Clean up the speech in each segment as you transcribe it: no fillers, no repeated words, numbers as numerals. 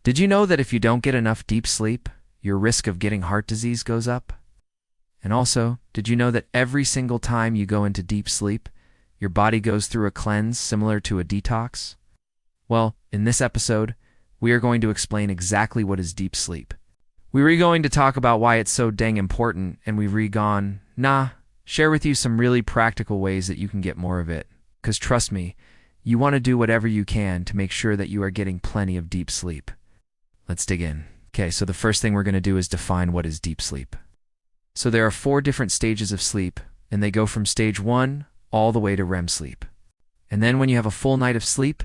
Did you know that if you don't get enough deep sleep, your risk of getting heart disease goes up? And also, did you know that every single time you go into deep sleep, your body goes through a cleanse similar to a detox? Well, in this episode, we are going to explain exactly what is deep sleep. We're going to talk about why it's so dang important, and we've gone, share with you some really practical ways that you can get more of it. Because trust me, you want to do whatever you can to make sure that you are getting plenty of deep sleep. Let's dig in. Okay, so the first thing we're going to do is define what is deep sleep. So there are 4 different stages of sleep, and they go from stage 1 all the way to REM sleep. And then when you have a full night of sleep,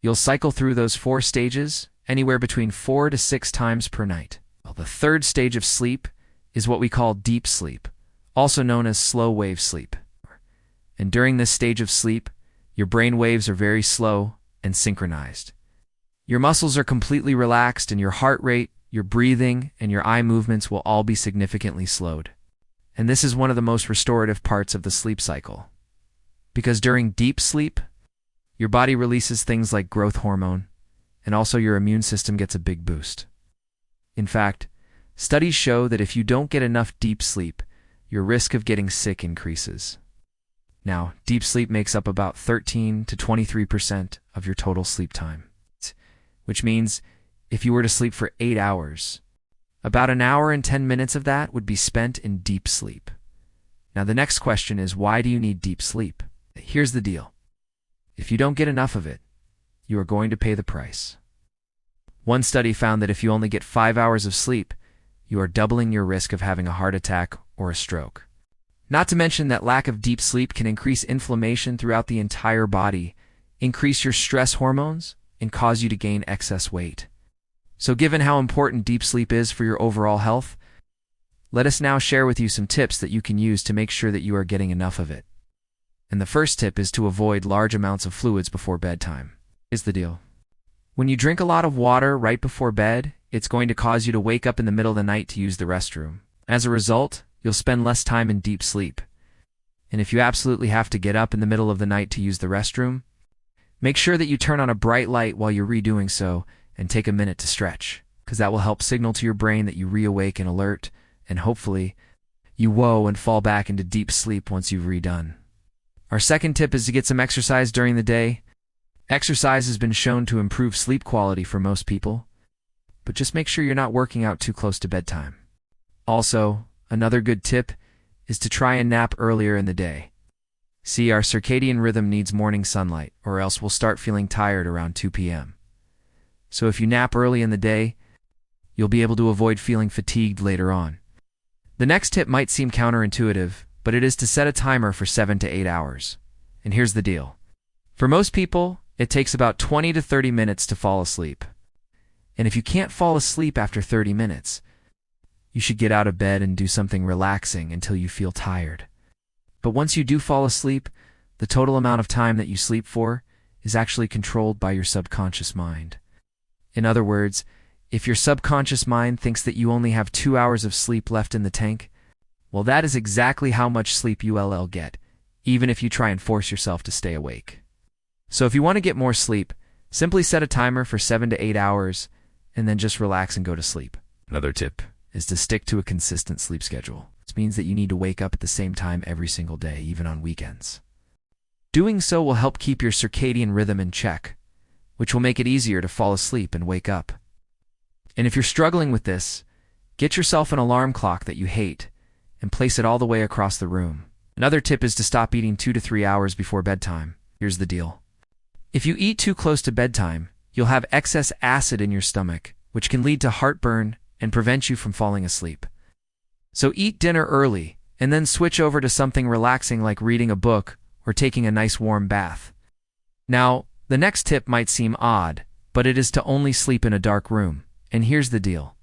you'll cycle through those 4 stages anywhere between 4 to 6 times per night. Well, the third stage of sleep is what we call deep sleep, also known as slow wave sleep. And during this stage of sleep, your brain waves are very slow and synchronized. Your muscles are completely relaxed, and your heart rate, your breathing, and your eye movements will all be significantly slowed. And this is one of the most restorative parts of the sleep cycle. Because during deep sleep, your body releases things like growth hormone, and also your immune system gets a big boost. In fact, studies show that if you don't get enough deep sleep, your risk of getting sick increases. Now, deep sleep makes up about 13 to 23% of your total sleep time, which means if you were to sleep for 8 hours, about 1 hour and 10 minutes of that would be spent in deep sleep. Now, the next question is, why do you need deep sleep? Here's the deal. If you don't get enough of it, you are going to pay the price. One study found that if you only get 5 hours of sleep, you are doubling your risk of having a heart attack or a stroke. Not to mention that lack of deep sleep can increase inflammation throughout the entire body, increase your stress hormones, and cause you to gain excess weight. So given how important deep sleep is for your overall health, let us now share with you some tips that you can use to make sure that you are getting enough of it. And the first tip is to avoid large amounts of fluids before bedtime. Here's the deal. When you drink a lot of water right before bed, it's going to cause you to wake up in the middle of the night to use the restroom. As a result, you'll spend less time in deep sleep. And if you absolutely have to get up in the middle of the night to use the restroom, make sure that you turn on a bright light while you're redoing so and take a minute to stretch, because that will help signal to your brain that you reawake and alert, and hopefully, you whoa and fall back into deep sleep once you've redone. Our second tip is to get some exercise during the day. Exercise has been shown to improve sleep quality for most people, but just make sure you're not working out too close to bedtime. Also, another good tip is to try and nap earlier in the day. See, our circadian rhythm needs morning sunlight, or else we'll start feeling tired around 2 p.m. So if you nap early in the day, you'll be able to avoid feeling fatigued later on. The next tip might seem counterintuitive, but it is to set a timer for 7 to 8 hours. And here's the deal. For most people, it takes about 20 to 30 minutes to fall asleep. And if you can't fall asleep after 30 minutes, you should get out of bed and do something relaxing until you feel tired. But once you do fall asleep, the total amount of time that you sleep for is actually controlled by your subconscious mind. In other words, if your subconscious mind thinks that you only have 2 hours of sleep left in the tank, well, that is exactly how much sleep you'll get, even if you try and force yourself to stay awake. So if you want to get more sleep, simply set a timer for 7 to 8 hours, and then just relax and go to sleep. Another tip is to stick to a consistent sleep schedule. This means that you need to wake up at the same time every single day, even on weekends. Doing so will help keep your circadian rhythm in check, which will make it easier to fall asleep and wake up. And if you're struggling with this, get yourself an alarm clock that you hate and place it all the way across the room. Another tip is to stop eating 2 to 3 hours before bedtime. Here's the deal. If you eat too close to bedtime, you'll have excess acid in your stomach, which can lead to heartburn and prevent you from falling asleep. So eat dinner early, and then switch over to something relaxing like reading a book or taking a nice warm bath. Now, the next tip might seem odd, but it is to only sleep in a dark room. And here's the deal.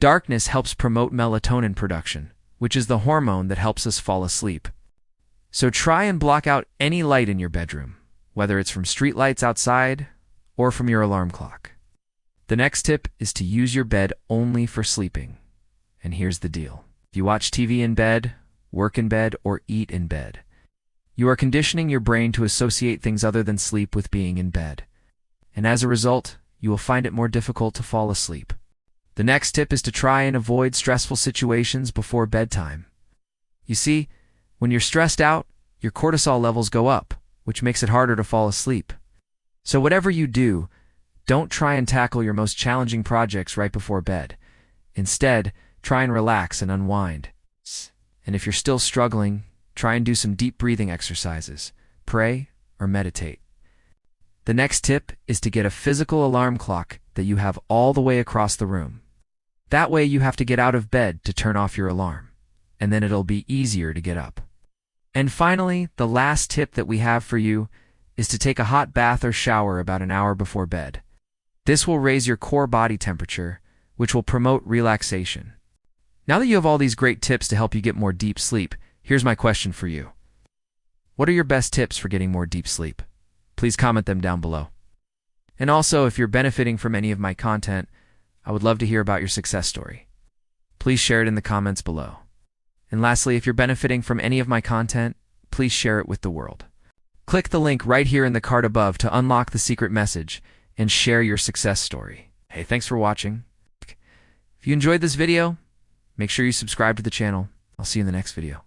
Darkness helps promote melatonin production, which is the hormone that helps us fall asleep. So try and block out any light in your bedroom, whether it's from street lights outside or from your alarm clock. The next tip is to use your bed only for sleeping. And here's the deal. If you watch TV in bed, work in bed, or eat in bed, you are conditioning your brain to associate things other than sleep with being in bed. And as a result, you will find it more difficult to fall asleep. The next tip is to try and avoid stressful situations before bedtime. You see, when you're stressed out, your cortisol levels go up, which makes it harder to fall asleep. So whatever you do, don't try and tackle your most challenging projects right before bed. Instead, try and relax and unwind. And if you're still struggling, try and do some deep breathing exercises, pray, or meditate. The next tip is to get a physical alarm clock that you have all the way across the room. That way you have to get out of bed to turn off your alarm, and then it'll be easier to get up. And finally, the last tip that we have for you is to take a hot bath or shower about an hour before bed. This will raise your core body temperature, which will promote relaxation. Now that you have all these great tips to help you get more deep sleep, here's my question for you. What are your best tips for getting more deep sleep? Please comment them down below. And also, if you're benefiting from any of my content, I would love to hear about your success story. Please share it in the comments below. And lastly, if you're benefiting from any of my content, please share it with the world. Click the link right here in the card above to unlock the secret message and share your success story. Hey, thanks for watching. If you enjoyed this video, make sure you subscribe to the channel. I'll see you in the next video.